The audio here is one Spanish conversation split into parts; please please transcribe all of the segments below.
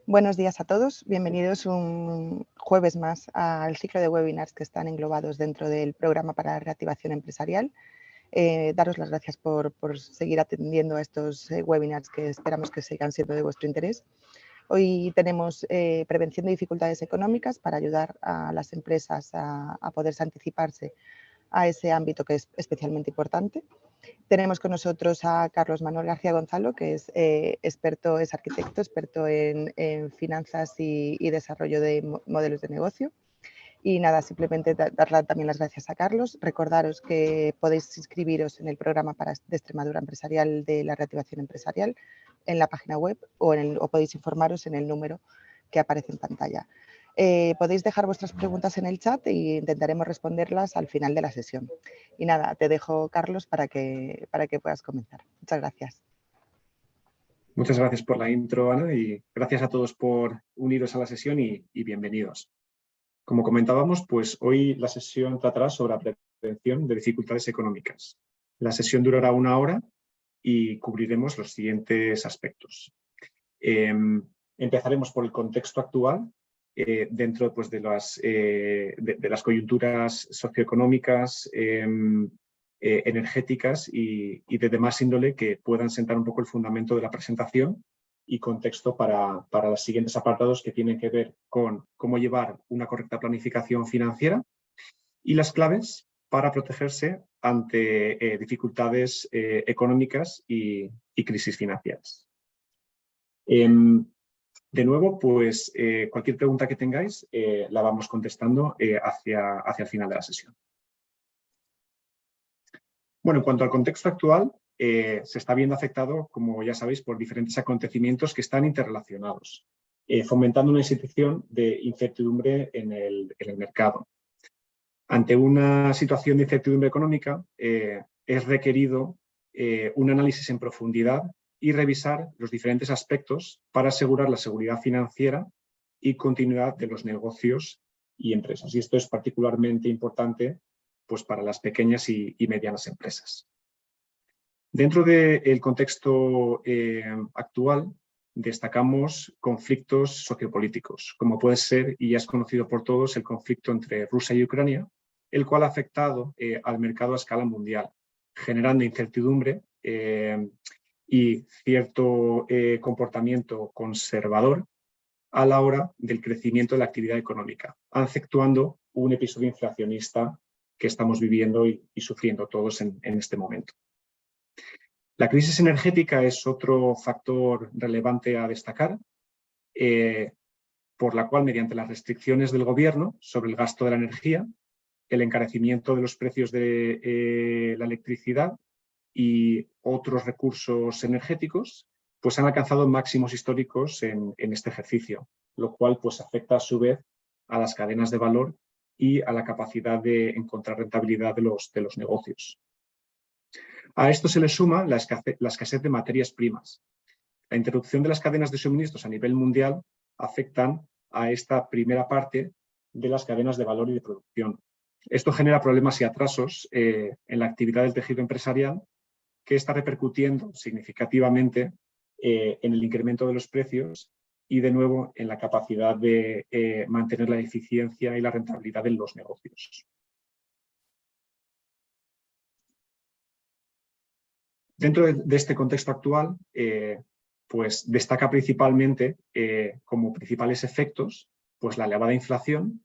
Buenos días a todos, bienvenidos un jueves más al ciclo de webinars que están englobados dentro del programa para la reactivación empresarial. Daros las gracias por seguir atendiendo a estos webinars que esperamos que sigan siendo de vuestro interés. Hoy tenemos prevención de dificultades económicas para ayudar a las empresas a poderse anticiparse a ese ámbito que es especialmente importante. Tenemos con nosotros a Carlos Manuel García Gonzalo, que es arquitecto, experto en finanzas y desarrollo de modelos de negocio. Y nada, simplemente darle también las gracias a Carlos. Recordaros que podéis inscribiros en el programa de Extremadura Empresarial de la reactivación empresarial en la página web o podéis informaros en el número que aparece en pantalla. Podéis dejar vuestras preguntas en el chat e intentaremos responderlas al final de la sesión. Y nada, te dejo, Carlos, para que puedas comenzar. Muchas gracias. Muchas gracias por la intro, Ana, y gracias a todos por uniros a la sesión y bienvenidos. Como comentábamos, pues hoy la sesión tratará sobre la prevención de dificultades económicas. La sesión durará 1 hora y cubriremos los siguientes aspectos. Empezaremos por el contexto actual dentro pues, de las coyunturas socioeconómicas, energéticas y de demás índole que puedan sentar un poco el fundamento de la presentación y contexto para los siguientes apartados que tienen que ver con cómo llevar una correcta planificación financiera y las claves para protegerse ante dificultades económicas y crisis financieras. De nuevo, pues cualquier pregunta que tengáis la vamos contestando hacia el final de la sesión. Bueno, en cuanto al contexto actual, se está viendo afectado, como ya sabéis, por diferentes acontecimientos que están interrelacionados, fomentando una situación de incertidumbre en el mercado. Ante una situación de incertidumbre económica, es requerido un análisis en profundidad y revisar los diferentes aspectos para asegurar la seguridad financiera y continuidad de los negocios y empresas. Y esto es particularmente importante pues, para las pequeñas y medianas empresas. Dentro del contexto actual, destacamos conflictos sociopolíticos, como puede ser, y ya es conocido por todos, el conflicto entre Rusia y Ucrania, el cual ha afectado al mercado a escala mundial, generando incertidumbre y cierto comportamiento conservador a la hora del crecimiento de la actividad económica, acentuando un episodio inflacionista que estamos viviendo y sufriendo todos en este momento. La crisis energética es otro factor relevante a destacar, por la cual, mediante las restricciones del gobierno sobre el gasto de la energía, el encarecimiento de los precios de la electricidad y otros recursos energéticos, pues han alcanzado máximos históricos en este ejercicio, lo cual pues, afecta a su vez a las cadenas de valor y a la capacidad de encontrar rentabilidad de los negocios. A esto se le suma la escasez de materias primas. La interrupción de las cadenas de suministros a nivel mundial afectan a esta primera parte de las cadenas de valor y de producción. Esto genera problemas y atrasos en la actividad del tejido empresarial que está repercutiendo significativamente en el incremento de los precios y, de nuevo, en la capacidad de mantener la eficiencia y la rentabilidad de los negocios. Dentro de este contexto actual, pues destaca principalmente como principales efectos pues la elevada inflación,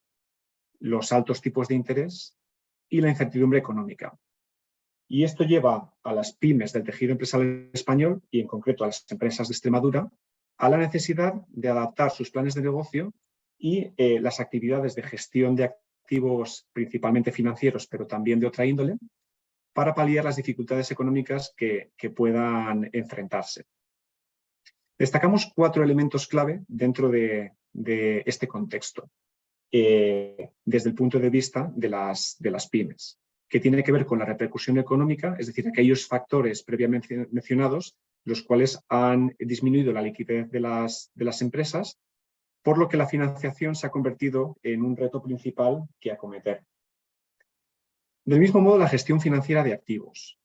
los altos tipos de interés y la incertidumbre económica. Y esto lleva a las pymes del tejido empresarial español y en concreto a las empresas de Extremadura a la necesidad de adaptar sus planes de negocio y las actividades de gestión de activos principalmente financieros, pero también de otra índole, para paliar las dificultades económicas que puedan enfrentarse. Destacamos 4 elementos clave dentro de este contexto, desde el punto de vista de las pymes, que tiene que ver con la repercusión económica, es decir, aquellos factores previamente mencionados, los cuales han disminuido la liquidez de las empresas, por lo que la financiación se ha convertido en un reto principal que acometer. Del mismo modo, la gestión financiera de activos,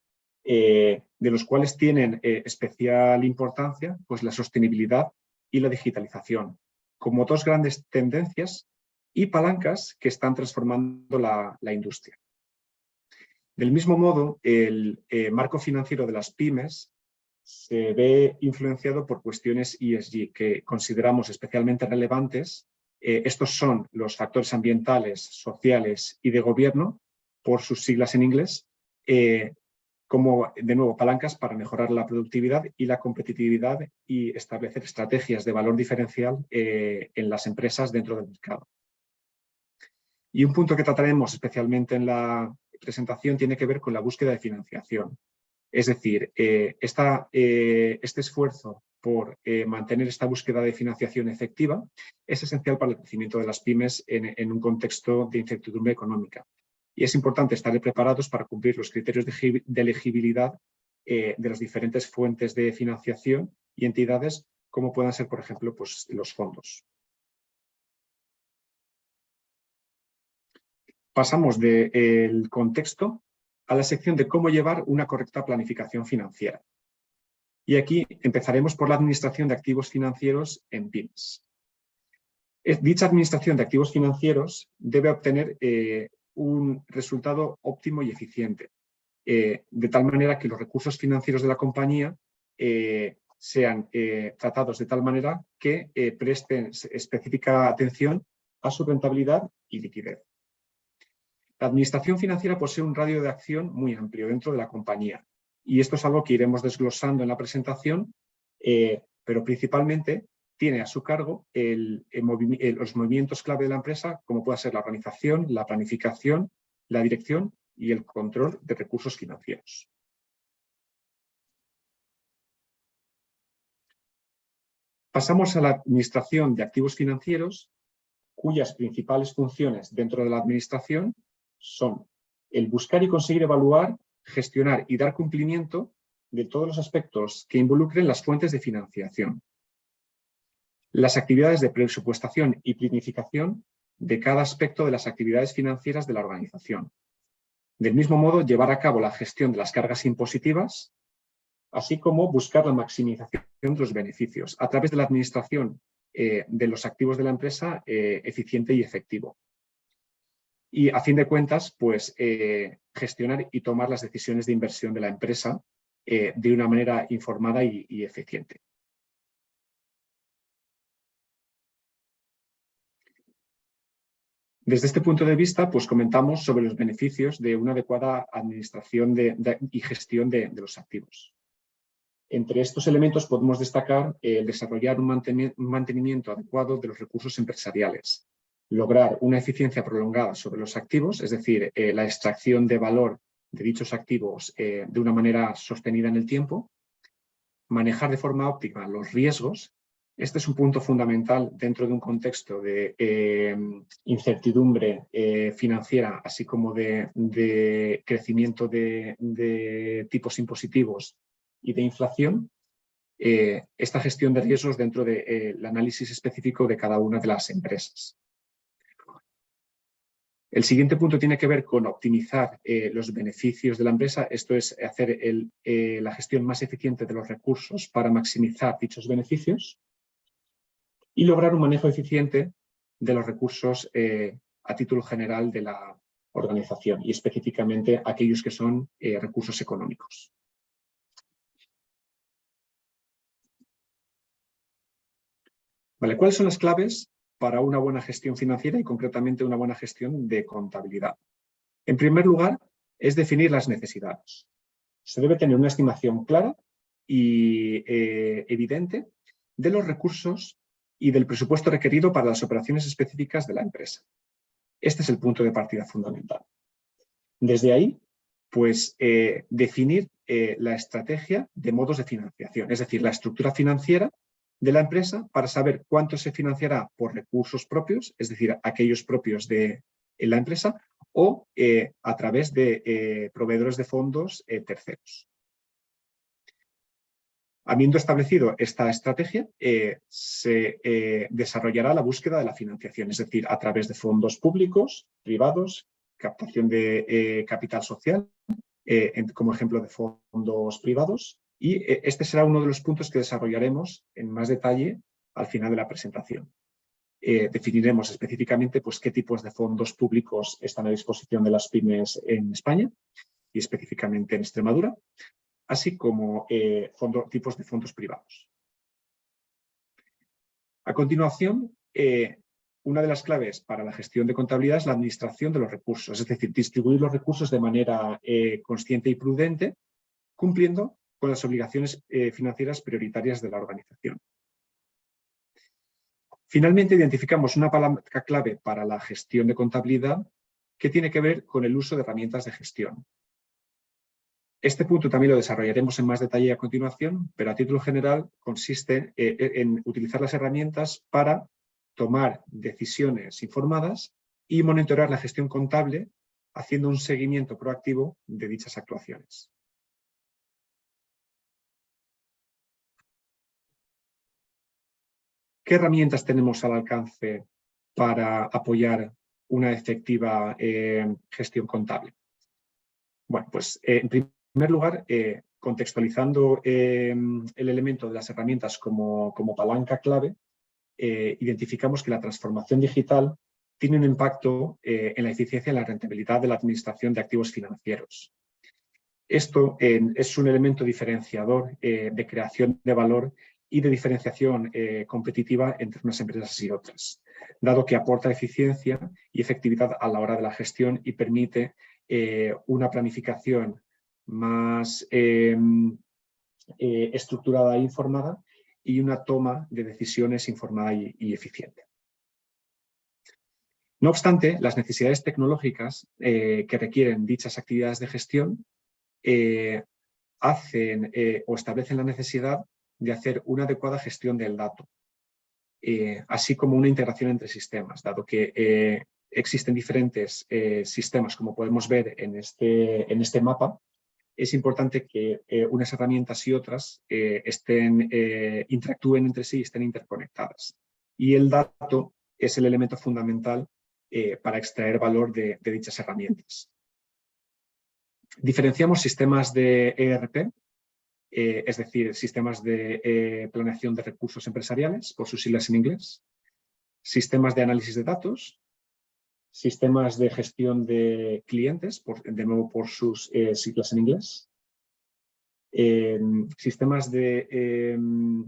de los cuales tienen especial importancia pues, la sostenibilidad y la digitalización, como dos grandes tendencias y palancas que están transformando la industria. Del mismo modo, el marco financiero de las pymes se ve influenciado por cuestiones ESG que consideramos especialmente relevantes. Estos son los factores ambientales, sociales y de gobierno, por sus siglas en inglés, como, de nuevo, palancas para mejorar la productividad y la competitividad y establecer estrategias de valor diferencial en las empresas dentro del mercado. Y un punto que trataremos especialmente en la presentación tiene que ver con la búsqueda de financiación. Es decir, este esfuerzo por mantener esta búsqueda de financiación efectiva es esencial para el crecimiento de las pymes en un contexto de incertidumbre económica. Y es importante estar preparados para cumplir los criterios de elegibilidad de las diferentes fuentes de financiación y entidades, como puedan ser, por ejemplo, pues, los fondos. Pasamos del contexto a la sección de cómo llevar una correcta planificación financiera. Y aquí empezaremos por la administración de activos financieros en pymes. Dicha administración de activos financieros debe obtener un resultado óptimo y eficiente, de tal manera que los recursos financieros de la compañía sean tratados de tal manera que presten específica atención a su rentabilidad y liquidez. La administración financiera posee un radio de acción muy amplio dentro de la compañía y esto es algo que iremos desglosando en la presentación, pero principalmente tiene a su cargo los movimientos clave de la empresa, como puede ser la organización, la planificación, la dirección y el control de recursos financieros. Pasamos a la administración de activos financieros, cuyas principales funciones dentro de la administración son el buscar y conseguir evaluar, gestionar y dar cumplimiento de todos los aspectos que involucren las fuentes de financiación, las actividades de presupuestación y planificación de cada aspecto de las actividades financieras de la organización. Del mismo modo, llevar a cabo la gestión de las cargas impositivas, así como buscar la maximización de los beneficios a través de la administración de los activos de la empresa eficiente y efectivo. Y a fin de cuentas, pues gestionar y tomar las decisiones de inversión de la empresa de una manera informada y eficiente. Desde este punto de vista, pues comentamos sobre los beneficios de una adecuada administración y gestión de los activos. Entre estos elementos podemos destacar el desarrollar un mantenimiento adecuado de los recursos empresariales, lograr una eficiencia prolongada sobre los activos, es decir, la extracción de valor de dichos activos de una manera sostenida en el tiempo, manejar de forma óptima los riesgos. Este es un punto fundamental dentro de un contexto de incertidumbre financiera, así como de crecimiento de tipos impositivos y de inflación. Esta gestión de riesgos dentro del análisis específico de cada una de las empresas. El siguiente punto tiene que ver con optimizar los beneficios de la empresa, esto es hacer la gestión más eficiente de los recursos para maximizar dichos beneficios y lograr un manejo eficiente de los recursos a título general de la organización y específicamente aquellos que son recursos económicos. Vale, ¿cuáles son las claves para una buena gestión financiera y concretamente una buena gestión de contabilidad? En primer lugar, es definir las necesidades. Se debe tener una estimación clara y evidente de los recursos y del presupuesto requerido para las operaciones específicas de la empresa. Este es el punto de partida fundamental. Desde ahí, pues definir la estrategia de modos de financiación, es decir, la estructura financiera de la empresa para saber cuánto se financiará por recursos propios, es decir, aquellos propios de la empresa, o a través de proveedores de fondos terceros. Habiendo establecido esta estrategia, se desarrollará la búsqueda de la financiación, es decir, a través de fondos públicos, privados, captación de capital social, como ejemplo de fondos privados, y este será uno de los puntos que desarrollaremos en más detalle al final de la presentación. definiremos específicamente pues, qué tipos de fondos públicos están a disposición de las pymes en España y específicamente en Extremadura, así como tipos de fondos privados. A continuación, una de las claves para la gestión de contabilidad es la administración de los recursos, es decir, distribuir los recursos de manera consciente y prudente, cumpliendo con las obligaciones financieras prioritarias de la organización. Finalmente, identificamos una palanca clave para la gestión de contabilidad que tiene que ver con el uso de herramientas de gestión. Este punto también lo desarrollaremos en más detalle a continuación, pero a título general consiste en utilizar las herramientas para tomar decisiones informadas y monitorear la gestión contable, haciendo un seguimiento proactivo de dichas actuaciones. ¿Qué herramientas tenemos al alcance para apoyar una efectiva gestión contable? Bueno, pues en primer lugar, contextualizando el elemento de las herramientas como palanca clave, identificamos que la transformación digital tiene un impacto en la eficiencia y la rentabilidad de la administración de activos financieros. Esto es un elemento diferenciador de creación de valor y de diferenciación competitiva entre unas empresas y otras, dado que aporta eficiencia y efectividad a la hora de la gestión y permite una planificación más estructurada e informada y una toma de decisiones informada y eficiente. No obstante, las necesidades tecnológicas que requieren dichas actividades de gestión hacen o establecen la necesidad de hacer una adecuada gestión del dato, así como una integración entre sistemas, dado que existen diferentes sistemas, como podemos ver en este mapa. Es importante que unas herramientas y otras interactúen entre sí y estén interconectadas. Y el dato es el elemento fundamental para extraer valor de dichas herramientas. Diferenciamos sistemas de ERP, es decir, sistemas de planeación de recursos empresariales, por sus siglas en inglés, sistemas de análisis de datos, sistemas de gestión de clientes, de nuevo por sus siglas en inglés, sistemas de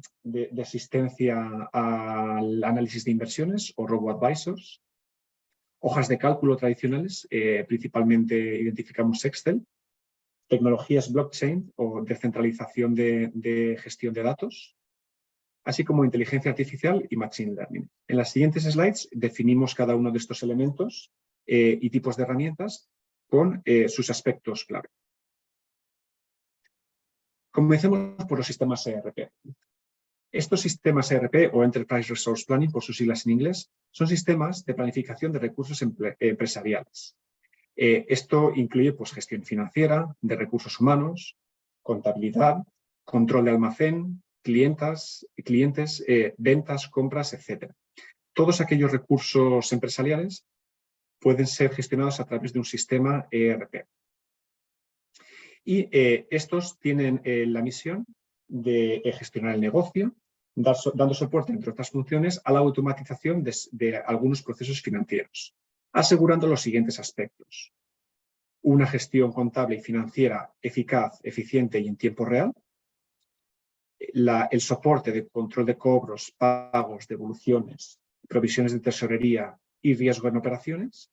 asistencia al análisis de inversiones o robo-advisors, hojas de cálculo tradicionales, principalmente identificamos Excel, tecnologías blockchain o descentralización de gestión de datos, así como inteligencia artificial y machine learning. En las siguientes slides definimos cada uno de estos elementos y tipos de herramientas con sus aspectos clave. Comencemos por los sistemas ERP. Estos sistemas ERP o Enterprise Resource Planning, por sus siglas en inglés, son sistemas de planificación de recursos empresariales. Esto incluye pues, gestión financiera, de recursos humanos, contabilidad, control de almacén, clientes, ventas, compras, etc. Todos aquellos recursos empresariales pueden ser gestionados a través de un sistema ERP. Y estos tienen la misión de gestionar el negocio, dando soporte, entre otras funciones, a la automatización de algunos procesos financieros, asegurando los siguientes aspectos: una gestión contable y financiera eficaz, eficiente y en tiempo real, el soporte de control de cobros, pagos, devoluciones, provisiones de tesorería y riesgo en operaciones,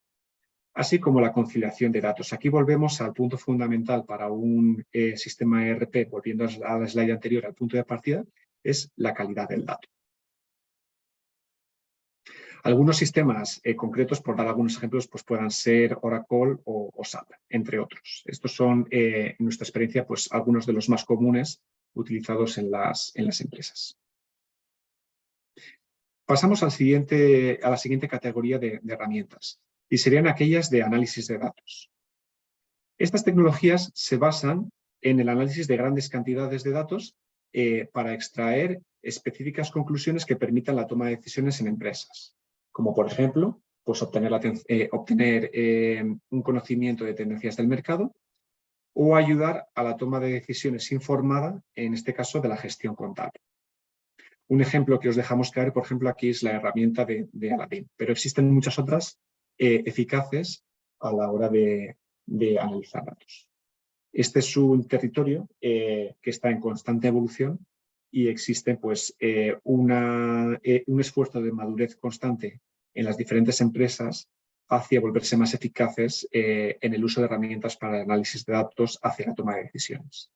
así como la conciliación de datos. Aquí volvemos al punto fundamental para un sistema ERP, volviendo a la slide anterior, al punto de partida, es la calidad del dato. Algunos sistemas concretos, por dar algunos ejemplos, pues puedan ser Oracle o SAP, entre otros. Estos son, en nuestra experiencia, pues algunos de los más comunes utilizados en las empresas. Pasamos a la siguiente categoría de herramientas, y serían aquellas de análisis de datos. Estas tecnologías se basan en el análisis de grandes cantidades de datos para extraer específicas conclusiones que permitan la toma de decisiones en empresas, como por ejemplo, pues obtener un conocimiento de tendencias del mercado o ayudar a la toma de decisiones informada, en este caso de la gestión contable. Un ejemplo que os dejamos caer, por ejemplo, aquí es la herramienta de Aladdin, pero existen muchas otras eficaces a la hora de analizar datos. Este es un territorio que está en constante evolución y existe pues, un esfuerzo de madurez constante en las diferentes empresas hacia volverse más eficaces en el uso de herramientas para el análisis de datos hacia la toma de decisiones.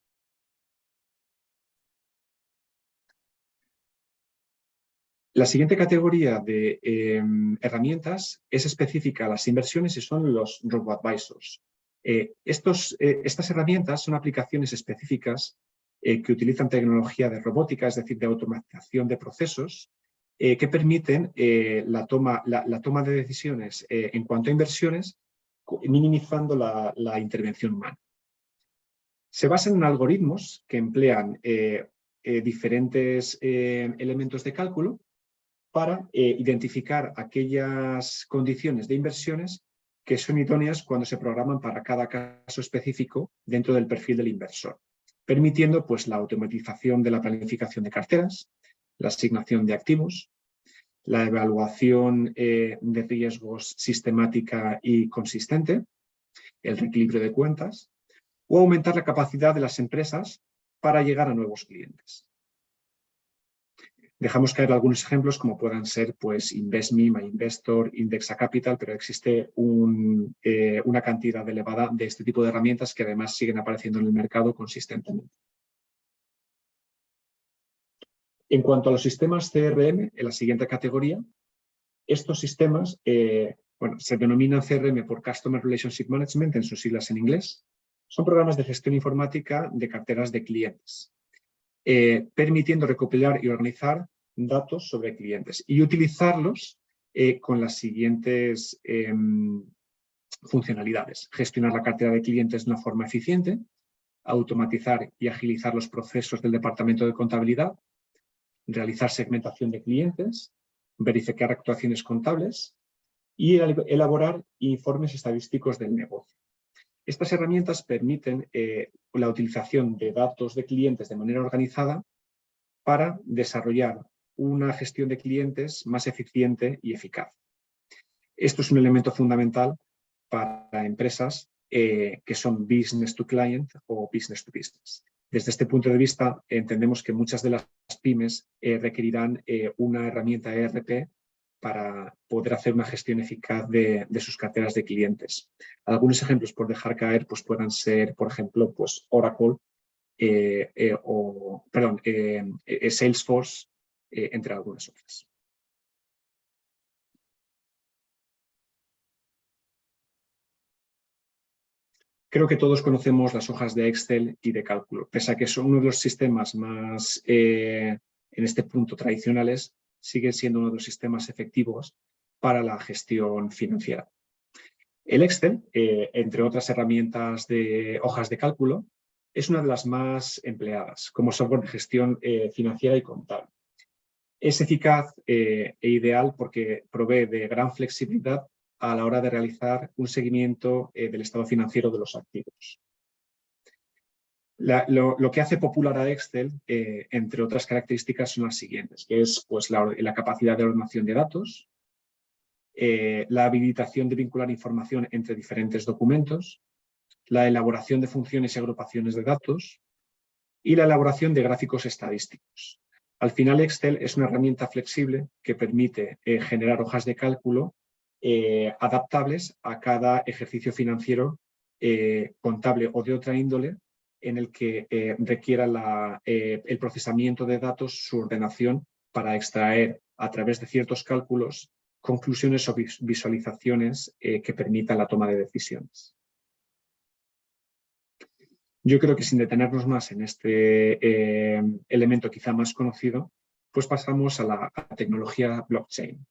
La siguiente categoría de herramientas es específica a las inversiones y son los robo-advisors. Estas herramientas son aplicaciones específicas que utilizan tecnología de robótica, es decir, de automatización de procesos, que permiten la toma de decisiones en cuanto a inversiones, minimizando la intervención humana. Se basan en algoritmos que emplean diferentes elementos de cálculo para identificar aquellas condiciones de inversiones que son idóneas cuando se programan para cada caso específico dentro del perfil del inversor, permitiendo pues, la automatización de la planificación de carteras, la asignación de activos, la evaluación de riesgos sistemática y consistente, el reequilibrio de cuentas, o aumentar la capacidad de las empresas para llegar a nuevos clientes. Dejamos caer algunos ejemplos como puedan ser pues, InvestMe, MyInvestor, Indexa Capital, pero existe una cantidad elevada de este tipo de herramientas que además siguen apareciendo en el mercado consistentemente. En cuanto a los sistemas CRM, en la siguiente categoría, estos sistemas se denominan CRM por Customer Relationship Management, en sus siglas en inglés. Son programas de gestión informática de carteras de clientes, permitiendo recopilar y organizar datos sobre clientes y utilizarlos con las siguientes funcionalidades. Gestionar la cartera de clientes de una forma eficiente, automatizar y agilizar los procesos del departamento de contabilidad, realizar segmentación de clientes, verificar actuaciones contables y elaborar informes estadísticos del negocio. Estas herramientas permiten la utilización de datos de clientes de manera organizada para desarrollar una gestión de clientes más eficiente y eficaz. Esto es un elemento fundamental para empresas que son business to client o business to business. Desde este punto de vista, entendemos que muchas de las pymes requerirán una herramienta ERP para poder hacer una gestión eficaz de sus carteras de clientes. Algunos ejemplos por dejar caer pues, puedan ser, por ejemplo, pues, Oracle, Salesforce, entre algunas otras. Creo que todos conocemos las hojas de Excel y de cálculo. Pese a que son uno de los sistemas más, en este punto, tradicionales, siguen siendo uno de los sistemas efectivos para la gestión financiera. El Excel, entre otras herramientas de hojas de cálculo, es una de las más empleadas como software de gestión financiera y contable. Es eficaz e ideal porque provee de gran flexibilidad a la hora de realizar un seguimiento del estado financiero de los activos. Lo que hace popular a Excel, entre otras características, son las siguientes, que es pues, la capacidad de ordenación de datos, la habilitación de vincular información entre diferentes documentos, la elaboración de funciones y agrupaciones de datos y la elaboración de gráficos estadísticos. Al final, Excel es una herramienta flexible que permite generar hojas de cálculo adaptables a cada ejercicio financiero, contable o de otra índole, en el que requiera el procesamiento de datos, su ordenación, para extraer a través de ciertos cálculos conclusiones o visualizaciones que permitan la toma de decisiones. Yo creo que sin detenernos más en este elemento quizá más conocido, pues pasamos a la tecnología blockchain.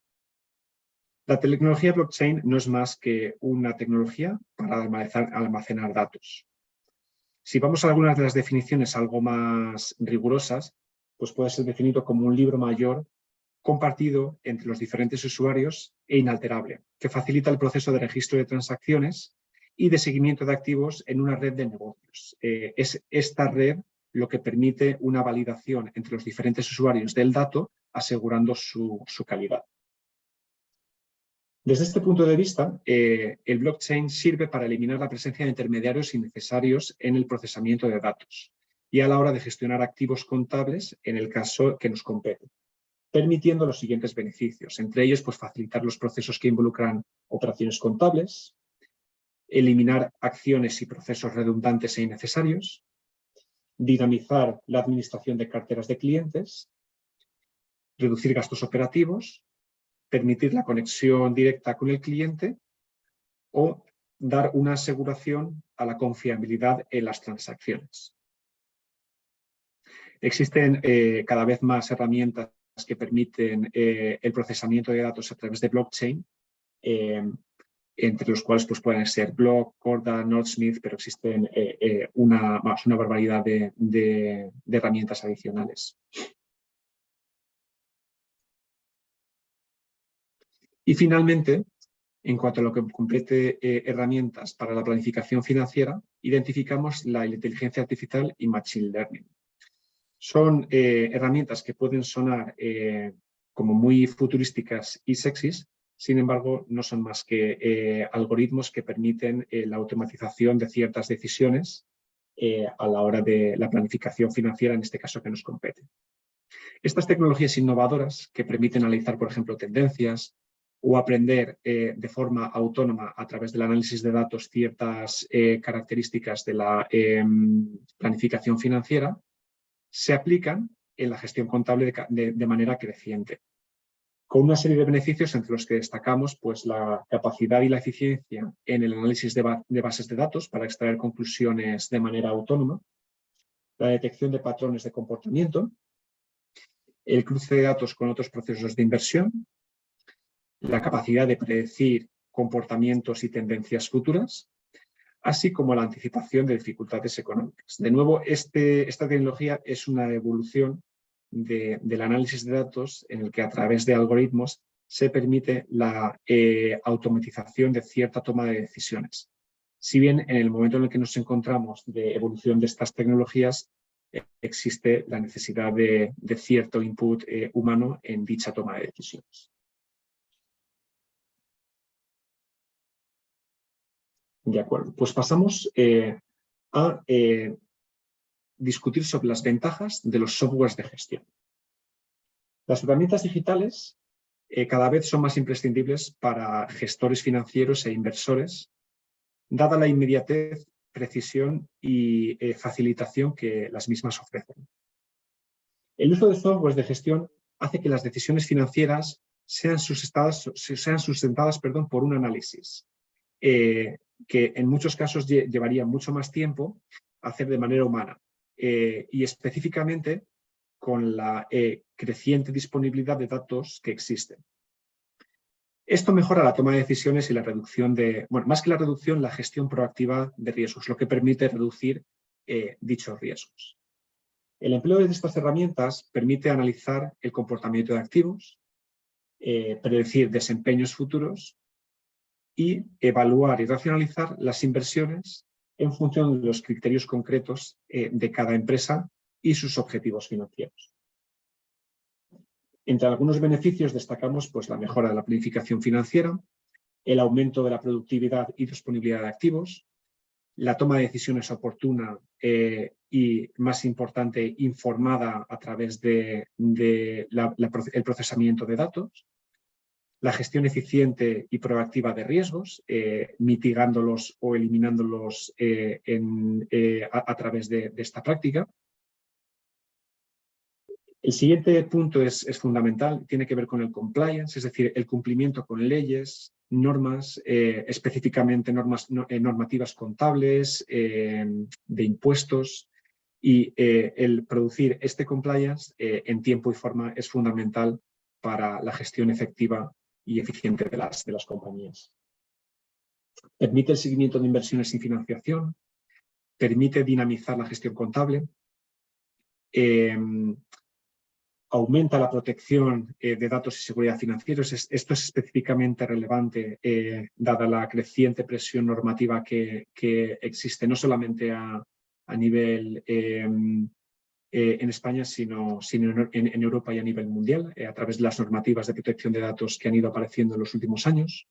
La tecnología blockchain no es más que una tecnología para almacenar datos. Si vamos a algunas de las definiciones algo más rigurosas, pues puede ser definido como un libro mayor compartido entre los diferentes usuarios e inalterable, que facilita el proceso de registro de transacciones y de seguimiento de activos en una red de negocios. Es esta red lo que permite una validación entre los diferentes usuarios del dato, asegurando su calidad. Desde este punto de vista, el blockchain sirve para eliminar la presencia de intermediarios innecesarios en el procesamiento de datos y a la hora de gestionar activos contables en el caso que nos compete, permitiendo los siguientes beneficios. Entre ellos, pues, facilitar los procesos que involucran operaciones contables, eliminar acciones y procesos redundantes e innecesarios, dinamizar la administración de carteras de clientes, reducir gastos operativos, permitir la conexión directa con el cliente o dar una aseguración a la confiabilidad en las transacciones. Existen cada vez más herramientas que permiten el procesamiento de datos a través de blockchain, entre los cuales pues, pueden ser Block, Corda, Nordsmith, pero existen una barbaridad de herramientas adicionales. Y finalmente, en cuanto a lo que compete herramientas para la planificación financiera, identificamos la inteligencia artificial y Machine Learning. Son herramientas que pueden sonar como muy futurísticas y sexys, sin embargo, no son más que algoritmos que permiten la automatización de ciertas decisiones a la hora de la planificación financiera, en este caso que nos compete. Estas tecnologías innovadoras que permiten analizar, por ejemplo, tendencias o aprender de forma autónoma a través del análisis de datos ciertas características de la planificación financiera, se aplican en la gestión contable de manera creciente, con una serie de beneficios entre los que destacamos pues, la capacidad y la eficiencia en el análisis de bases de datos para extraer conclusiones de manera autónoma, la detección de patrones de comportamiento, el cruce de datos con otros procesos de inversión, la capacidad de predecir comportamientos y tendencias futuras, así como la anticipación de dificultades económicas. De nuevo, esta tecnología es una evolución del análisis de datos en el que a través de algoritmos se permite la automatización de cierta toma de decisiones. Si bien en el momento en el que nos encontramos de evolución de estas tecnologías, existe la necesidad de cierto input humano en dicha toma de decisiones. De acuerdo, pues pasamos a discutir sobre las ventajas de los softwares de gestión. Las herramientas digitales cada vez son más imprescindibles para gestores financieros e inversores, dada la inmediatez, precisión y facilitación que las mismas ofrecen. El uso de softwares de gestión hace que las decisiones financieras sean sustentadas por un análisis que en muchos casos llevaría mucho más tiempo hacer de manera humana y específicamente con la creciente disponibilidad de datos que existen. Esto mejora la toma de decisiones y la reducción más que la reducción, la gestión proactiva de riesgos, lo que permite reducir dichos riesgos. El empleo de estas herramientas permite analizar el comportamiento de activos, predecir desempeños futuros y evaluar y racionalizar las inversiones en función de los criterios concretos de cada empresa y sus objetivos financieros. Entre algunos beneficios destacamos pues, la mejora de la planificación financiera, el aumento de la productividad y disponibilidad de activos, la toma de decisiones oportuna y, más importante, informada a través del procesamiento de datos, la gestión eficiente y proactiva de riesgos, mitigándolos o eliminándolos a través de esta práctica. El siguiente punto es fundamental, tiene que ver con el compliance, es decir, el cumplimiento con leyes, normas, específicamente normativas contables, de impuestos, y el producir este compliance en tiempo y forma es fundamental para la gestión efectiva y eficiente de las compañías. Permite el seguimiento de inversiones y financiación, permite dinamizar la gestión contable, aumenta la protección de datos y seguridad financieros. Esto es específicamente relevante dada la creciente presión normativa que existe no solamente a nivel en España, sino en Europa y a nivel mundial, a través de las normativas de protección de datos que han ido apareciendo en los últimos años.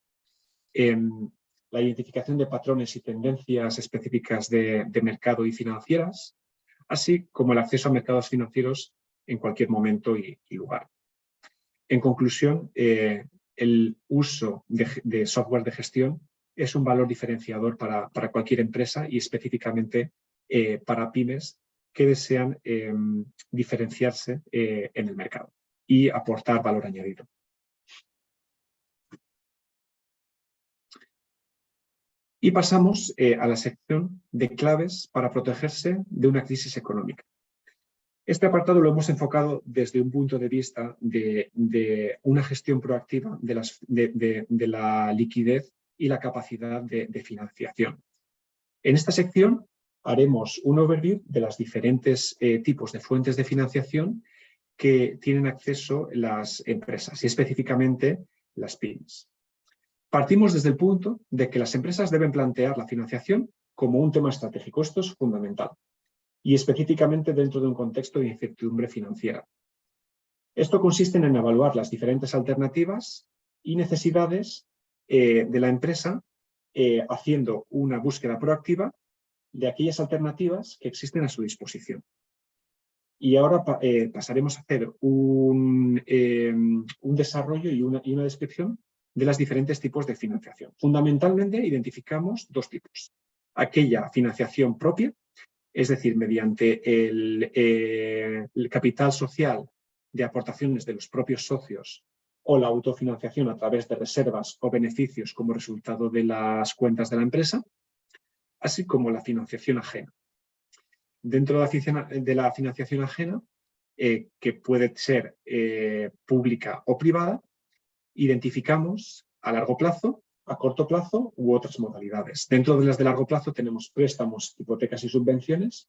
La identificación de patrones y tendencias específicas de mercado y financieras, así como el acceso a mercados financieros en cualquier momento y lugar. En conclusión, el uso de software de gestión es un valor diferenciador para cualquier empresa y específicamente para pymes que desean diferenciarse en el mercado y aportar valor añadido. Y pasamos a la sección de claves para protegerse de una crisis económica. Este apartado lo hemos enfocado desde un punto de vista de una gestión proactiva de la liquidez y la capacidad de financiación. En esta sección haremos un overview de los diferentes tipos de fuentes de financiación que tienen acceso las empresas y específicamente las pymes. Partimos desde el punto de que las empresas deben plantear la financiación como un tema estratégico. Esto es fundamental. Y específicamente dentro de un contexto de incertidumbre financiera. Esto consiste en evaluar las diferentes alternativas y necesidades de la empresa, haciendo una búsqueda proactiva de aquellas alternativas que existen a su disposición. Y ahora pasaremos a hacer un desarrollo y una descripción de los diferentes tipos de financiación. Fundamentalmente identificamos dos tipos. Aquella financiación propia, es decir, mediante el capital social de aportaciones de los propios socios o la autofinanciación a través de reservas o beneficios como resultado de las cuentas de la empresa, así como la financiación ajena. Dentro de la financiación ajena, que puede ser pública o privada, identificamos a largo plazo, a corto plazo u otras modalidades. Dentro de las de largo plazo tenemos préstamos, hipotecas y subvenciones,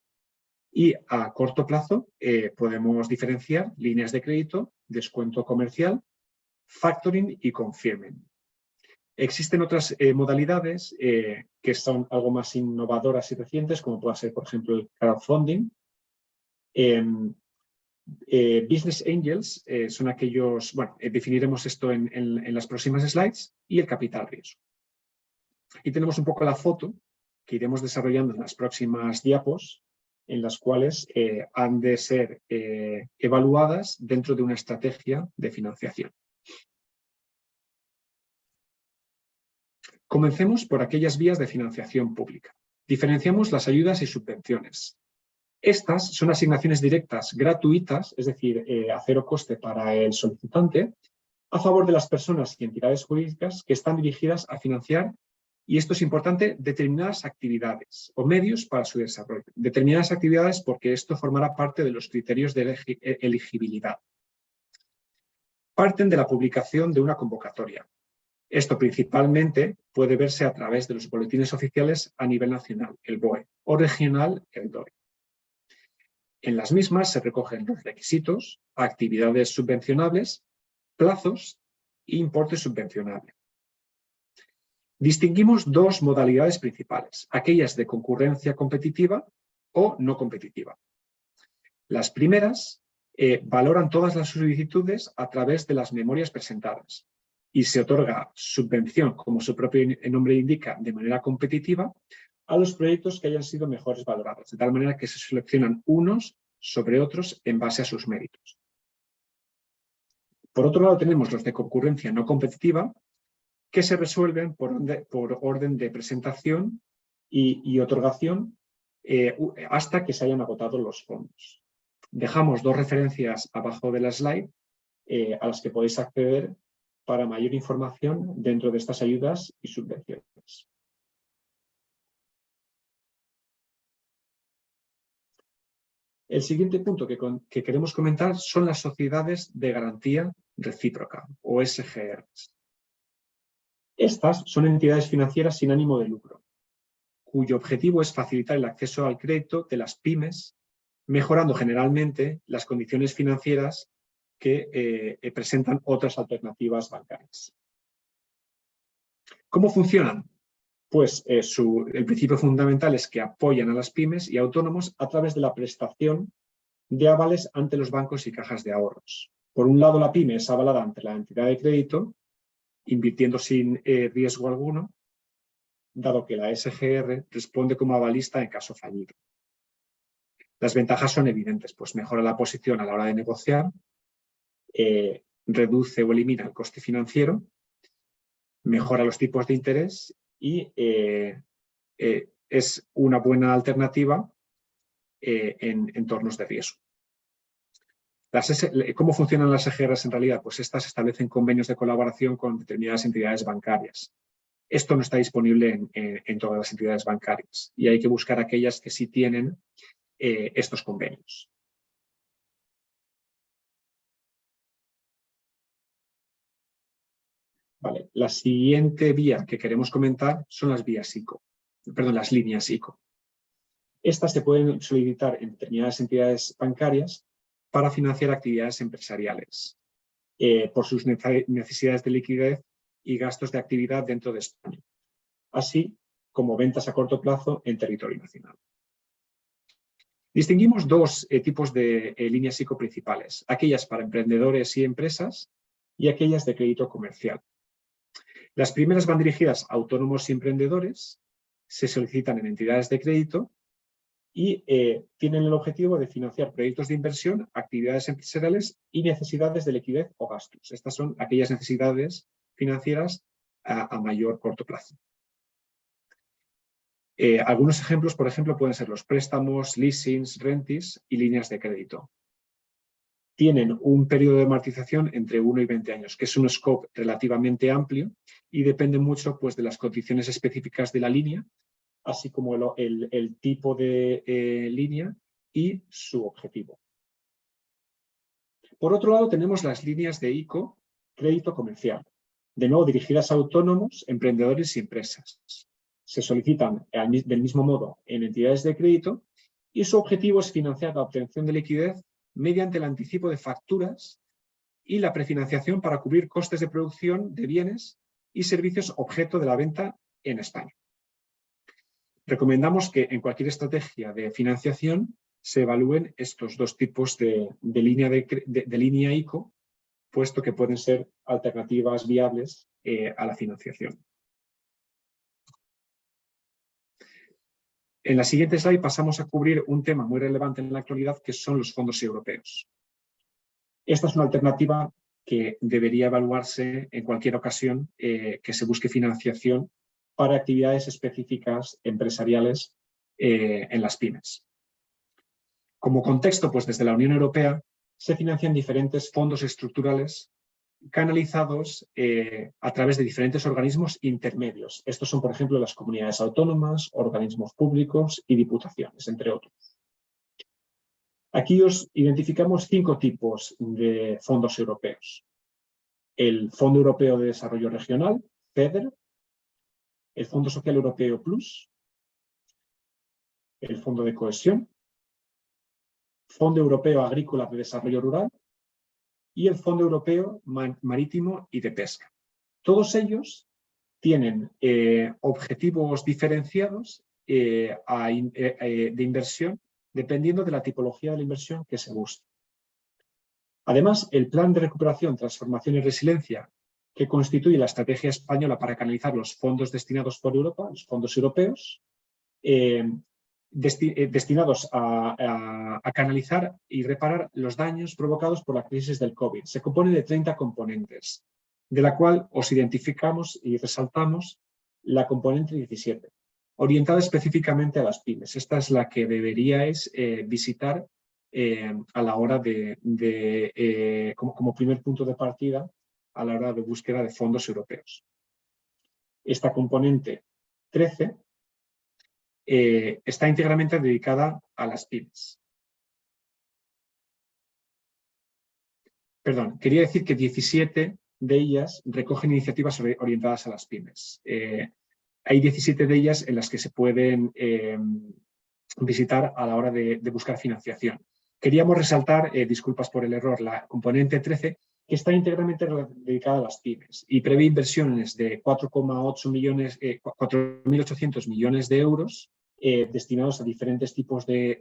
y a corto plazo podemos diferenciar líneas de crédito, descuento comercial, factoring y confirming. Existen otras modalidades que son algo más innovadoras y recientes, como puede ser, por ejemplo, el crowdfunding. Business Angels son aquellos, bueno, definiremos esto en las próximas slides, y el capital riesgo. Y tenemos un poco la foto que iremos desarrollando en las próximas diapos, en las cuales han de ser evaluadas dentro de una estrategia de financiación. Comencemos por aquellas vías de financiación pública. Diferenciamos las ayudas y subvenciones. Estas son asignaciones directas gratuitas, es decir, a cero coste para el solicitante, a favor de las personas y entidades jurídicas que están dirigidas a financiar, y esto es importante, determinadas actividades o medios para su desarrollo. Determinadas actividades porque esto formará parte de los criterios de elegibilidad. Parten de la publicación de una convocatoria. Esto principalmente puede verse a través de los boletines oficiales a nivel nacional, el BOE, o regional, el DOE. En las mismas se recogen los requisitos, actividades subvencionables, plazos e importe subvencionable. Distinguimos dos modalidades principales, aquellas de concurrencia competitiva o no competitiva. Las primeras valoran todas las solicitudes a través de las memorias presentadas y se otorga subvención, como su propio nombre indica, de manera competitiva a los proyectos que hayan sido mejores valorados, de tal manera que se seleccionan unos sobre otros en base a sus méritos. Por otro lado, tenemos los de concurrencia no competitiva, que se resuelven por orden de presentación y otorgación hasta que se hayan agotado los fondos. Dejamos dos referencias abajo de la slide a las que podéis acceder para mayor información dentro de estas ayudas y subvenciones. El siguiente punto que queremos comentar son las sociedades de garantía recíproca, o SGRs. Estas son entidades financieras sin ánimo de lucro, cuyo objetivo es facilitar el acceso al crédito de las pymes, mejorando generalmente las condiciones financieras que presentan otras alternativas bancarias. ¿Cómo funcionan? Pues el principio fundamental es que apoyan a las pymes y autónomos a través de la prestación de avales ante los bancos y cajas de ahorros. Por un lado, la pyme es avalada ante la entidad de crédito, invirtiendo sin riesgo alguno, dado que la SGR responde como avalista en caso fallido. Las ventajas son evidentes, pues mejora la posición a la hora de negociar, reduce o elimina el coste financiero, mejora los tipos de interés y es una buena alternativa en entornos de riesgo. ¿Cómo funcionan las SGRs en realidad? Pues estas establecen convenios de colaboración con determinadas entidades bancarias. Esto no está disponible en todas las entidades bancarias y hay que buscar aquellas que sí tienen estos convenios. Vale. La siguiente vía que queremos comentar son las vías ICO, las líneas ICO. Estas se pueden solicitar en determinadas entidades bancarias para financiar actividades empresariales por sus necesidades de liquidez y gastos de actividad dentro de España, así como ventas a corto plazo en territorio nacional. Distinguimos dos tipos de líneas ICO principales, aquellas para emprendedores y empresas y aquellas de crédito comercial. Las primeras van dirigidas a autónomos y emprendedores, se solicitan en entidades de crédito y tienen el objetivo de financiar proyectos de inversión, actividades empresariales y necesidades de liquidez o gastos. Estas son aquellas necesidades financieras a mayor corto plazo. Algunos ejemplos, por ejemplo, pueden ser los préstamos, leasings, rentis y líneas de crédito. Tienen un periodo de amortización entre 1 y 20 años, que es un scope relativamente amplio y depende mucho pues, de las condiciones específicas de la línea, así como el tipo de línea y su objetivo. Por otro lado, tenemos las líneas de ICO, crédito comercial, de nuevo dirigidas a autónomos, emprendedores y empresas. Se solicitan del mismo modo en entidades de crédito y su objetivo es financiar la obtención de liquidez mediante el anticipo de facturas y la prefinanciación para cubrir costes de producción de bienes y servicios objeto de la venta en España. Recomendamos que en cualquier estrategia de financiación se evalúen estos dos tipos de línea ICO, puesto que pueden ser alternativas viables a la financiación. En la siguiente slide pasamos a cubrir un tema muy relevante en la actualidad, que son los fondos europeos. Esta es una alternativa que debería evaluarse en cualquier ocasión que se busque financiación para actividades específicas empresariales en las pymes. Como contexto, pues desde la Unión Europea se financian diferentes fondos estructurales canalizados a través de diferentes organismos intermedios. Estos son, por ejemplo, las comunidades autónomas, organismos públicos y diputaciones, entre otros. Aquí os identificamos 5 tipos de fondos europeos. El Fondo Europeo de Desarrollo Regional, FEDER, el Fondo Social Europeo Plus, el Fondo de Cohesión, Fondo Europeo Agrícola de Desarrollo Rural y el Fondo Europeo Marítimo y de Pesca. Todos ellos tienen objetivos diferenciados de inversión dependiendo de la tipología de la inversión que se busque. Además, el Plan de Recuperación, Transformación y Resiliencia, que constituye la estrategia española para canalizar los fondos destinados por Europa, los fondos europeos, destinados a canalizar y reparar los daños provocados por la crisis del COVID. Se compone de 30 componentes, de la cual os identificamos y resaltamos la componente 17, orientada específicamente a las pymes. Esta es la que deberíais visitar a la hora como primer punto de partida a la hora de búsqueda de fondos europeos. Esta componente 13 está íntegramente dedicada a las pymes. Perdón, quería decir que 17 de ellas recogen iniciativas orientadas a las pymes. Hay 17 de ellas en las que se pueden visitar a la hora de buscar financiación. Queríamos resaltar, disculpas por el error, la componente 13, que está íntegramente dedicada a las pymes y prevé inversiones de 4.800 millones de euros destinados a diferentes tipos de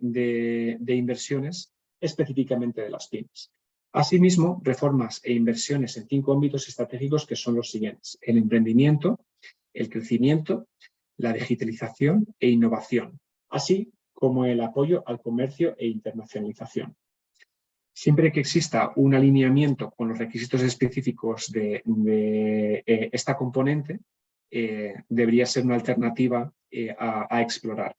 inversiones específicamente de las pymes. Asimismo, reformas e inversiones en 5 ámbitos estratégicos que son los siguientes: el emprendimiento, el crecimiento, la digitalización e innovación, así como el apoyo al comercio e internacionalización. Siempre que exista un alineamiento con los requisitos específicos de esta componente, debería ser una alternativa a explorar.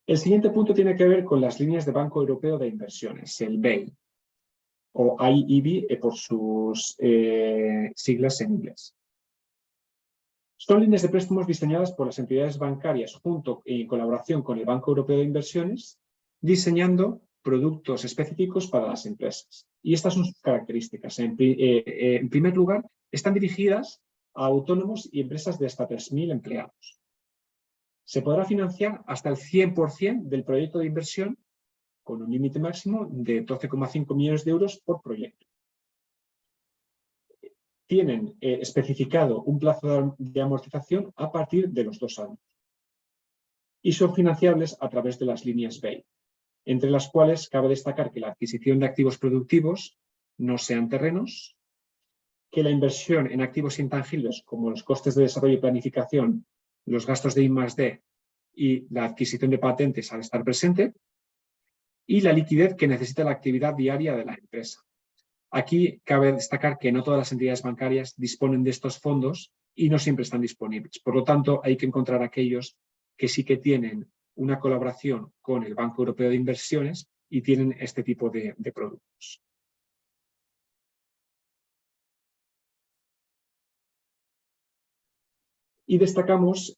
El siguiente punto tiene que ver con las líneas de Banco Europeo de Inversiones, el BEI, o EIB por sus siglas en inglés. Son líneas de préstamos diseñadas por las entidades bancarias junto y en colaboración con el Banco Europeo de Inversiones, diseñando productos específicos para las empresas. Y estas son sus características. En primer lugar, están dirigidas a autónomos y empresas de hasta 3.000 empleados. Se podrá financiar hasta el 100% del proyecto de inversión con un límite máximo de 12,5 millones de euros por proyecto. Tienen especificado un plazo de amortización a partir de los 2 años y son financiables a través de las líneas BEI, entre las cuales cabe destacar que la adquisición de activos productivos no sean terrenos, que la inversión en activos intangibles como los costes de desarrollo y planificación, los gastos de I+D y la adquisición de patentes al estar presente, y la liquidez que necesita la actividad diaria de la empresa. Aquí cabe destacar que no todas las entidades bancarias disponen de estos fondos y no siempre están disponibles. Por lo tanto, hay que encontrar aquellos que sí que tienen una colaboración con el Banco Europeo de Inversiones y tienen este tipo de productos. Y destacamos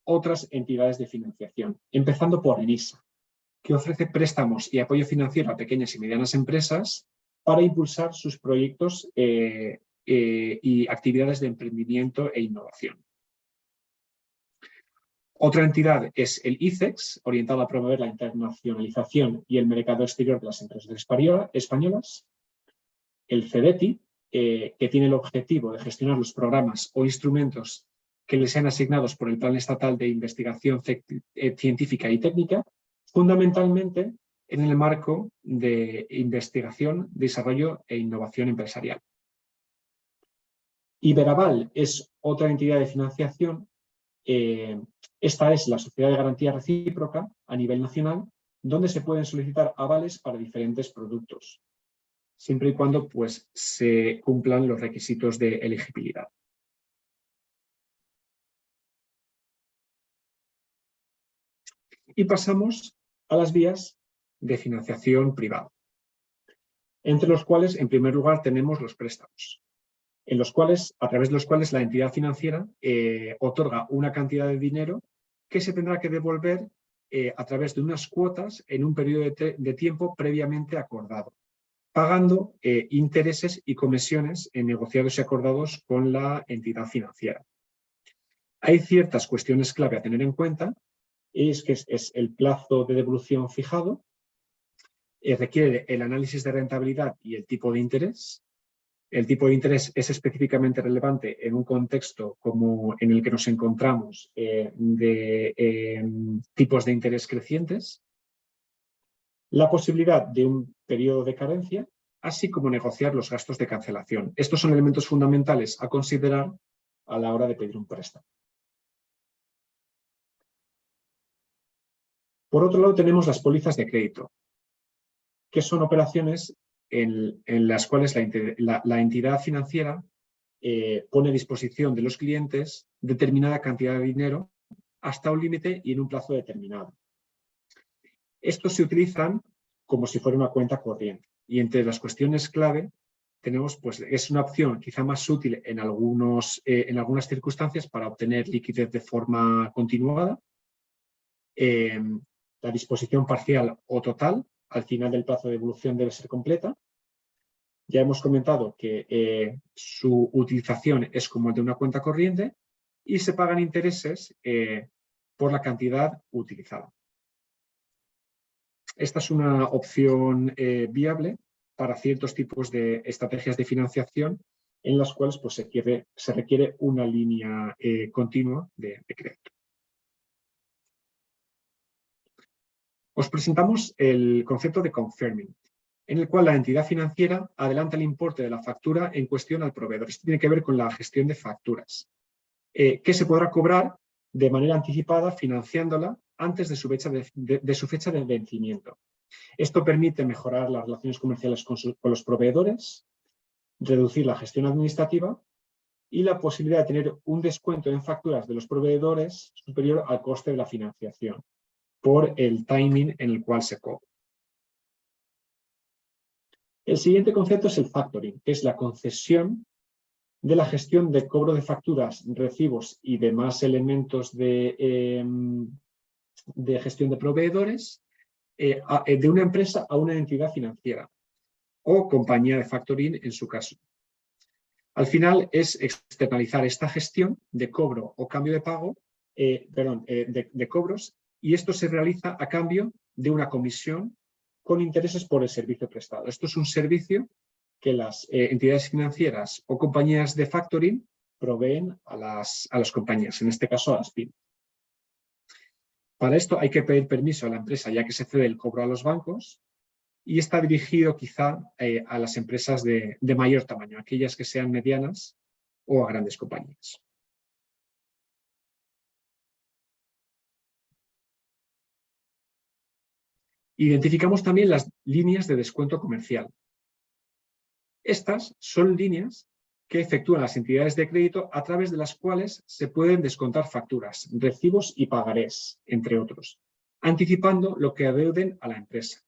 otras entidades de financiación, empezando por ENISA, que ofrece préstamos y apoyo financiero a pequeñas y medianas empresas para impulsar sus proyectos y actividades de emprendimiento e innovación. Otra entidad es el ICEX, orientado a promover la internacionalización y el mercado exterior de las empresas españolas. El CEDETI, que tiene el objetivo de gestionar los programas o instrumentos que les sean asignados por el Plan Estatal de Investigación Científica y Técnica, fundamentalmente en el marco de investigación, desarrollo e innovación empresarial. Iberaval es otra entidad de financiación. Esta es la Sociedad de Garantía Recíproca a nivel nacional, donde se pueden solicitar avales para diferentes productos, siempre y cuando pues, se cumplan los requisitos de elegibilidad. Y pasamos a las vías de financiación privada, entre los cuales, en primer lugar, tenemos los préstamos, a través de los cuales la entidad financiera otorga una cantidad de dinero que se tendrá que devolver a través de unas cuotas en un periodo de tiempo previamente acordado, pagando intereses y comisiones negociados y acordados con la entidad financiera. Hay ciertas cuestiones clave a tener en cuenta. Es que es el plazo de devolución fijado, requiere el análisis de rentabilidad y el tipo de interés. El tipo de interés es específicamente relevante en un contexto como en el que nos encontramos de tipos de interés crecientes. La posibilidad de un periodo de carencia, así como negociar los gastos de cancelación. Estos son elementos fundamentales a considerar a la hora de pedir un préstamo. Por otro lado, tenemos las pólizas de crédito, que son operaciones en las cuales la entidad financiera pone a disposición de los clientes determinada cantidad de dinero hasta un límite y en un plazo determinado. Estos se utilizan como si fuera una cuenta corriente. Y entre las cuestiones clave tenemos, pues, es una opción quizá más útil en algunas circunstancias para obtener liquidez de forma continuada. La disposición parcial o total al final del plazo de devolución debe ser completa. Ya hemos comentado que su utilización es como de una cuenta corriente y se pagan intereses por la cantidad utilizada. Esta es una opción viable para ciertos tipos de estrategias de financiación en las cuales pues, se requiere una línea continua de crédito. os presentamos el concepto de confirming, en el cual la entidad financiera adelanta el importe de la factura en cuestión al proveedor. Esto tiene que ver con la gestión de facturas, que se podrá cobrar de manera anticipada financiándola antes de su fecha de vencimiento. Esto permite mejorar las relaciones comerciales con los proveedores, reducir la gestión administrativa y la posibilidad de tener un descuento en facturas de los proveedores superior al coste de la financiación por el timing en el cual se cobra. El siguiente concepto es el factoring, que es la concesión de la gestión de cobro de facturas, recibos y demás elementos de gestión de proveedores de una empresa a una entidad financiera o compañía de factoring en su caso. Al final es externalizar esta gestión de cobro o cambio de pago, de cobros, y esto se realiza a cambio de una comisión con intereses por el servicio prestado. Esto es un servicio que las entidades financieras o compañías de factoring proveen a las compañías, en este caso a las pymes. Para esto hay que pedir permiso a la empresa, ya que se cede el cobro a los bancos, y está dirigido quizá a las empresas de mayor tamaño, aquellas que sean medianas o a grandes compañías. Identificamos también las líneas de descuento comercial. Estas son líneas que efectúan las entidades de crédito a través de las cuales se pueden descontar facturas, recibos y pagarés, entre otros, anticipando lo que adeuden a la empresa.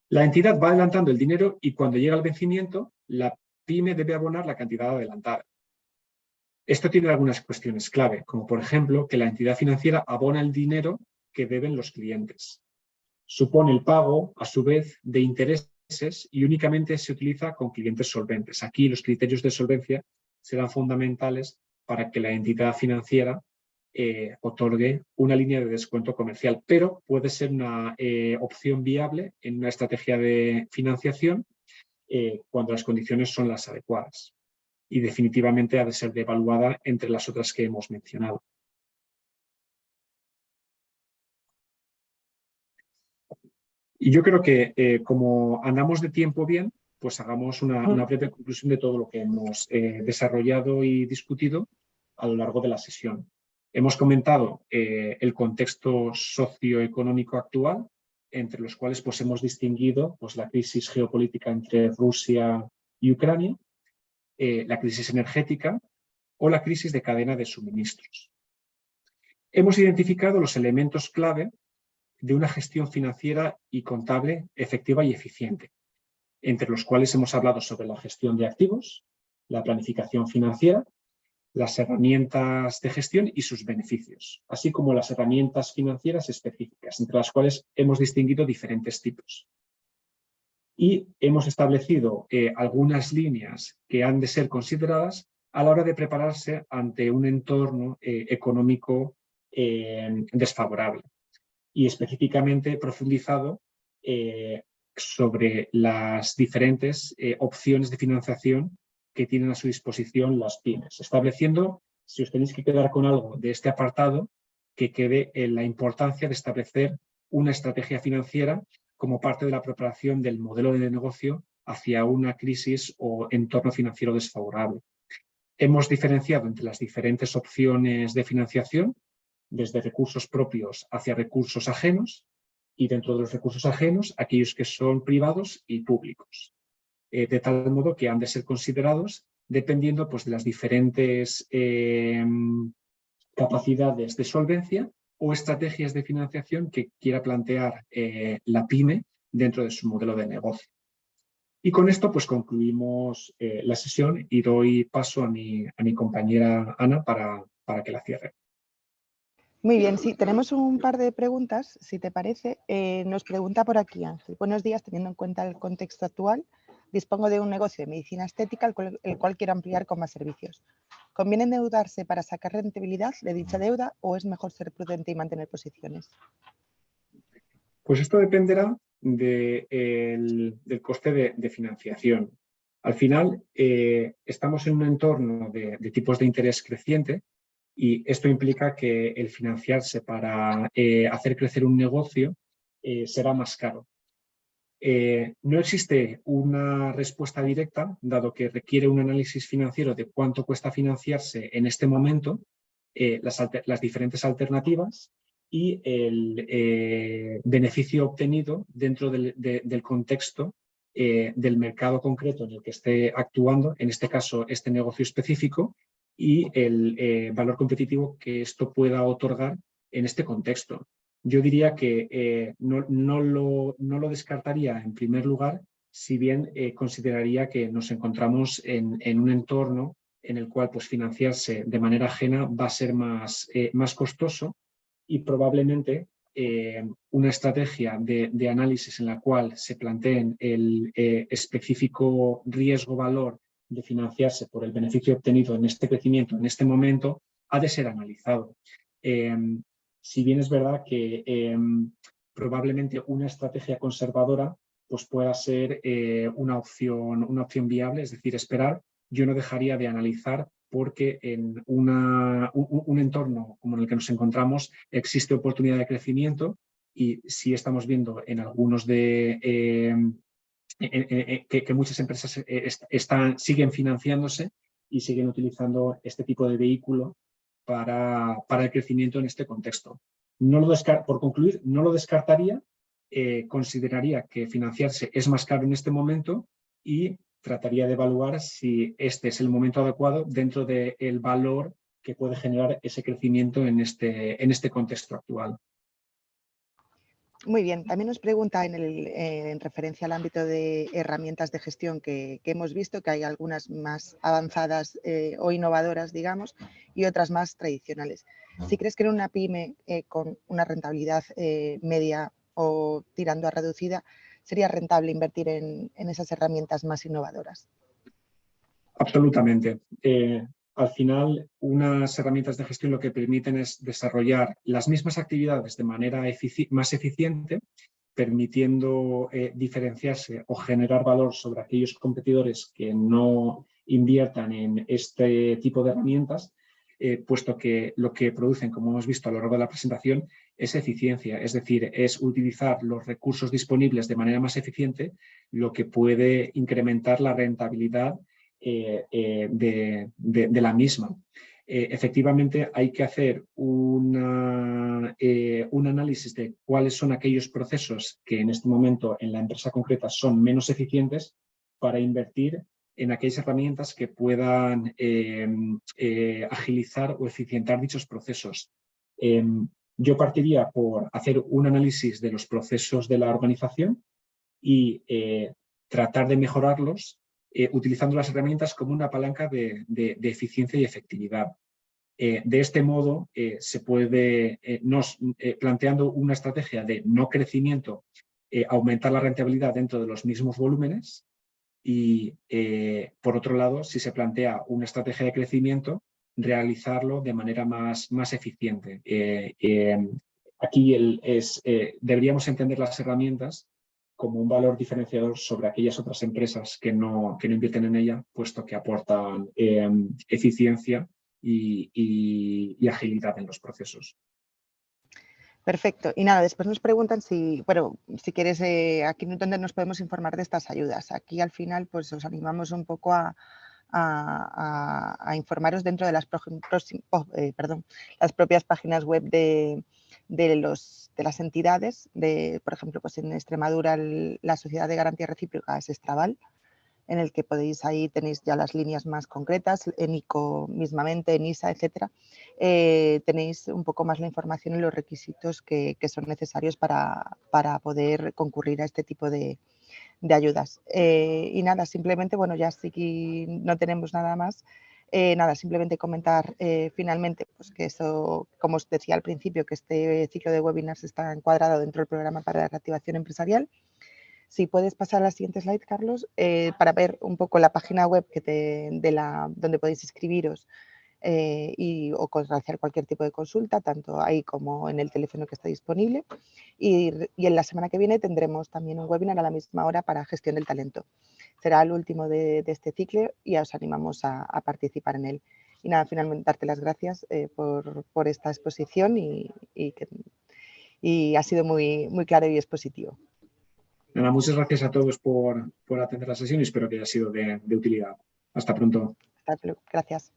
La entidad va adelantando el dinero y cuando llega el vencimiento, la pyme debe abonar la cantidad adelantada. Esto tiene algunas cuestiones clave, como por ejemplo que la entidad financiera abona el dinero que deben los clientes. Supone el pago, a su vez, de intereses y únicamente se utiliza con clientes solventes. Aquí los criterios de solvencia serán fundamentales para que la entidad financiera otorgue una línea de descuento comercial, pero puede ser una opción viable en una estrategia de financiación cuando las condiciones son las adecuadas. Y definitivamente ha de ser evaluada entre las otras que hemos mencionado. Y yo creo que como andamos de tiempo bien, pues hagamos una breve conclusión de todo lo que hemos desarrollado y discutido a lo largo de la sesión. Hemos comentado el contexto socioeconómico actual, entre los cuales pues, hemos distinguido pues, la crisis geopolítica entre Rusia y Ucrania, la crisis energética o la crisis de cadena de suministros. Hemos identificado los elementos clave de una gestión financiera y contable efectiva y eficiente, entre los cuales hemos hablado sobre la gestión de activos, la planificación financiera, las herramientas de gestión y sus beneficios, así como las herramientas financieras específicas, entre las cuales hemos distinguido diferentes tipos. Y hemos establecido algunas líneas que han de ser consideradas a la hora de prepararse ante un entorno económico desfavorable. Y específicamente profundizado sobre las diferentes opciones de financiación que tienen a su disposición las pymes, estableciendo, si os tenéis que quedar con algo de este apartado, que quede en la importancia de establecer una estrategia financiera como parte de la preparación del modelo de negocio hacia una crisis o entorno financiero desfavorable. Hemos diferenciado entre las diferentes opciones de financiación, desde recursos propios hacia recursos ajenos, y dentro de los recursos ajenos, aquellos que son privados y públicos. De tal modo que han de ser considerados dependiendo pues, de las diferentes capacidades de solvencia o estrategias de financiación que quiera plantear la pyme dentro de su modelo de negocio. Y con esto pues concluimos la sesión y doy paso a mi compañera Ana para que la cierre. Muy bien, sí, tenemos un par de preguntas, si te parece. Nos pregunta por aquí Ángel. Buenos días, teniendo en cuenta el contexto actual, dispongo de un negocio de medicina estética, el cual quiero ampliar con más servicios. ¿Conviene endeudarse para sacar rentabilidad de dicha deuda o es mejor ser prudente y mantener posiciones? Pues esto dependerá del coste de financiación. Al final, estamos en un entorno de tipos de interés creciente y esto implica que el financiarse para hacer crecer un negocio será más caro. No existe una respuesta directa, dado que requiere un análisis financiero de cuánto cuesta financiarse en este momento, las diferentes alternativas y el beneficio obtenido dentro del contexto del mercado concreto en el que esté actuando, en este caso este negocio específico, y el valor competitivo que esto pueda otorgar en este contexto. Yo diría que no lo descartaría en primer lugar, si bien consideraría que nos encontramos en un entorno en el cual pues, financiarse de manera ajena va a ser más costoso, y probablemente una estrategia de análisis en la cual se planteen el específico riesgo-valor de financiarse por el beneficio obtenido en este crecimiento, en este momento, ha de ser analizado. Si bien es verdad que probablemente una estrategia conservadora pues pueda ser una opción viable, es decir, esperar, yo no dejaría de analizar, porque en un entorno como en el que nos encontramos existe oportunidad de crecimiento, y sí estamos viendo en algunos que muchas empresas siguen financiándose y siguen utilizando este tipo de vehículo para el crecimiento en este contexto. Por concluir, no lo descartaría, consideraría que financiarse es más caro en este momento y trataría de evaluar si este es el momento adecuado dentro del valor que puede generar ese crecimiento en este contexto actual. Muy bien, también nos pregunta en referencia al ámbito de herramientas de gestión que hemos visto, que hay algunas más avanzadas o innovadoras, digamos, y otras más tradicionales. Si crees que en una pyme con una rentabilidad media o tirando a reducida, sería rentable invertir en esas herramientas más innovadoras. Absolutamente. Al final, unas herramientas de gestión lo que permiten es desarrollar las mismas actividades de manera más eficiente, permitiendo diferenciarse o generar valor sobre aquellos competidores que no inviertan en este tipo de herramientas, puesto que lo que producen, como hemos visto a lo largo de la presentación, es eficiencia, es decir, es utilizar los recursos disponibles de manera más eficiente, lo que puede incrementar la rentabilidad de la misma. Efectivamente, hay que hacer un análisis de cuáles son aquellos procesos que en este momento en la empresa concreta son menos eficientes, para invertir en aquellas herramientas que puedan agilizar o eficientar dichos procesos. Yo partiría por hacer un análisis de los procesos de la organización y tratar de mejorarlos utilizando las herramientas como una palanca de eficiencia y efectividad. De este modo, se puede, planteando una estrategia de no crecimiento, aumentar la rentabilidad dentro de los mismos volúmenes, y, por otro lado, si se plantea una estrategia de crecimiento, realizarlo de manera más eficiente. Aquí deberíamos entender las herramientas como un valor diferenciador sobre aquellas otras empresas que no invierten en ella, puesto que aportan eficiencia y agilidad en los procesos. Perfecto. Y nada, después nos preguntan si quieres, aquí donde nos podemos informar de estas ayudas. Aquí al final pues os animamos un poco a informaros dentro de las propias páginas web de las entidades. Por ejemplo, pues en Extremadura la Sociedad de Garantía Recíproca es Estraval, en el que ahí tenéis ya las líneas más concretas, en ICO mismamente, en ISA, etcétera. Tenéis un poco más la información y los requisitos que son necesarios para poder concurrir a este tipo de ayudas. Y nada, simplemente, bueno, ya sí que no tenemos nada más. Nada, simplemente comentar finalmente pues que eso, como os decía al principio, que este ciclo de webinars está encuadrado dentro del programa para la reactivación empresarial. Si puedes pasar a la siguiente slide, Carlos, para ver un poco la página web donde podéis inscribiros o realizar cualquier tipo de consulta, tanto ahí como en el teléfono que está disponible. Y en la semana que viene tendremos también un webinar a la misma hora para gestión del talento. Será el último de este ciclo y os animamos a participar en él. Y nada, finalmente darte las gracias por esta exposición y y ha sido muy, muy claro y expositivo. Nada, muchas gracias a todos por atender la sesión y espero que haya sido de utilidad. Hasta pronto. Gracias.